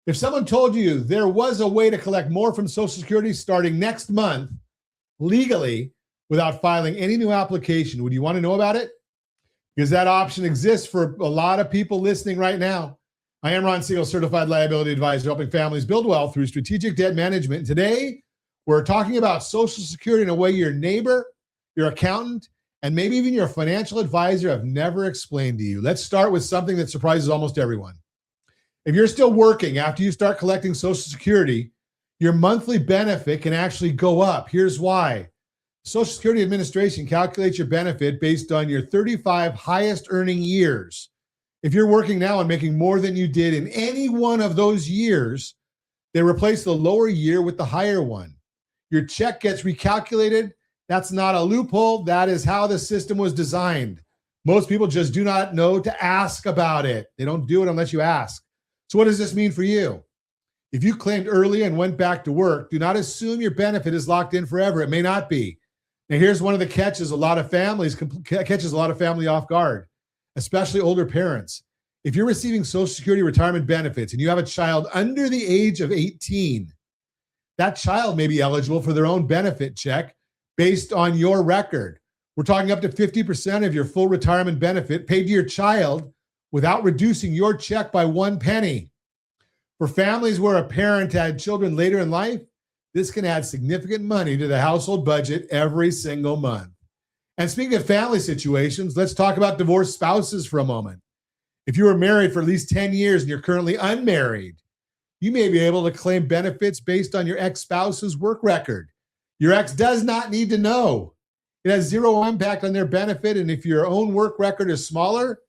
If someone told you there was a way to collect more from Social Security starting next month legally without filing any new application, would you want to know about it? Because that option exists for a lot of people listening right now. I am Ron Siegel, Certified Liability Advisor, helping families build wealth through strategic debt management. And today, we're talking about Social Security in a way your neighbor, your accountant, and maybe even your financial advisor have never explained to you. Let's start with something that surprises almost everyone. If you're still working after you start collecting Social Security, your monthly benefit can actually go up. Here's why. Social Security Administration calculates your benefit based on your 35 highest earning years. If you're working now and making more than you did in any one of those years, they replace the lower year with the higher one. Your check gets recalculated. That's not a loophole. That is how the system was designed. Most people just do not know to ask about it. They don't do it unless you ask. So what does this mean for you? If you claimed early and went back to work, do not assume your benefit is locked in forever. It may not be. Now, here's one of the catches a lot of families off guard, especially older parents. If you're receiving Social Security retirement benefits and you have a child under the age of 18, that child may be eligible for their own benefit check based on your record. We're talking up to 50% of your full retirement benefit paid to your child without reducing your check by 1 penny. For families where a parent had children later in life, this can add significant money to the household budget every single month. And speaking of family situations, let's talk about divorced spouses for a moment. If you were married for at least 10 years and you're currently unmarried, you may be able to claim benefits based on your ex-spouse's work record. Your ex does not need to know. It has zero impact on their benefit, and if your own work record is smaller,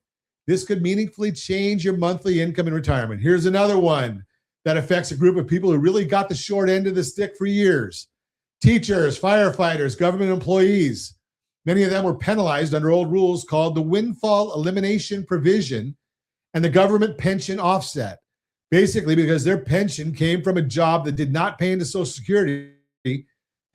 this could meaningfully change your monthly income in retirement. Here's another one that affects a group of people who really got the short end of the stick for years. Teachers, firefighters, government employees. Many of them were penalized under old rules called the windfall elimination provision and the government pension offset. Basically, because their pension came from a job that did not pay into Social Security,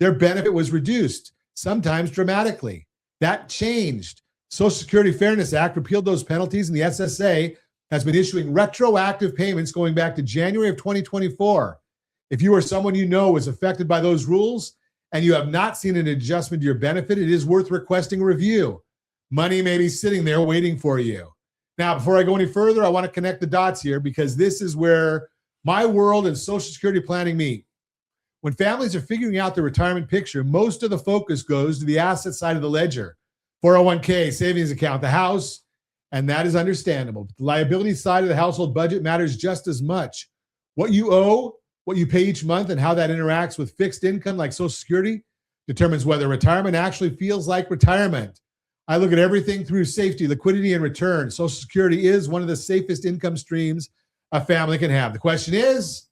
their benefit was reduced, sometimes dramatically. That changed. Social Security Fairness Act repealed those penalties, and the SSA has been issuing retroactive payments going back to January of 2024. If you or someone you know was affected by those rules and you have not seen an adjustment to your benefit, it is worth requesting a review. Money may be sitting there waiting for you. Now, before I go any further, I want to connect the dots here because this is where my world and Social Security planning meet. When families are figuring out their retirement picture, most of the focus goes to the asset side of the ledger. 401k, savings account, the house, and that is understandable. But the liability side of the household budget matters just as much. What you owe, what you pay each month, and how that interacts with fixed income like Social Security determines whether retirement actually feels like retirement. I look at everything through safety, liquidity, and return. Social Security is one of the safest income streams a family can have. The question is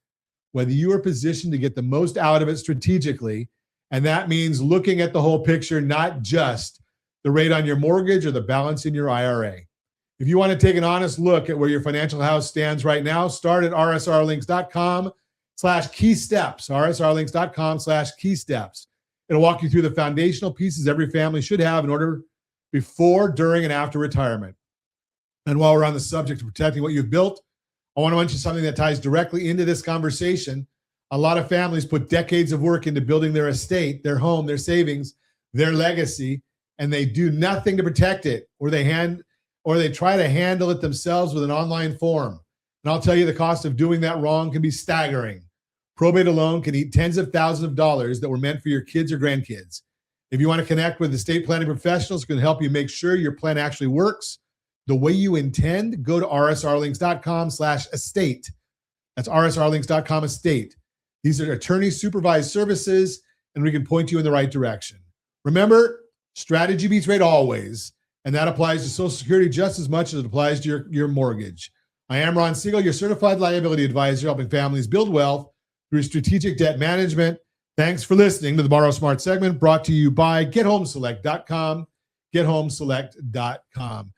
whether you are positioned to get the most out of it strategically, and that means looking at the whole picture, not just the rate on your mortgage or the balance in your IRA. If you want to take an honest look at where your financial house stands right now, start at rsrlinks.com/keysteps, rsrlinks.com/keysteps. It'll walk you through the foundational pieces every family should have in order before, during, and after retirement. And while we're on the subject of protecting what you've built, I want to mention something that ties directly into this conversation. A lot of families put decades of work into building their estate, their home, their savings, their legacy, and they do nothing to protect it, or they try to handle it themselves with an online form. And I'll tell you, the cost of doing that wrong can be staggering. Probate alone can eat tens of thousands of dollars that were meant for your kids or grandkids. If you want to connect with estate planning professionals who can help you make sure your plan actually works the way you intend, go to rsrlinks.com/estate. That's rsrlinks.com/estate. These are attorney supervised services, and we can point you in the right direction. Remember, strategy beats rate always, and that applies to Social Security just as much as it applies to your mortgage. I am Ron Siegel, your certified liability advisor, helping families build wealth through strategic debt management. Thanks for listening to the Borrow Smart segment brought to you by GetHomeSelect.com, GetHomeSelect.com.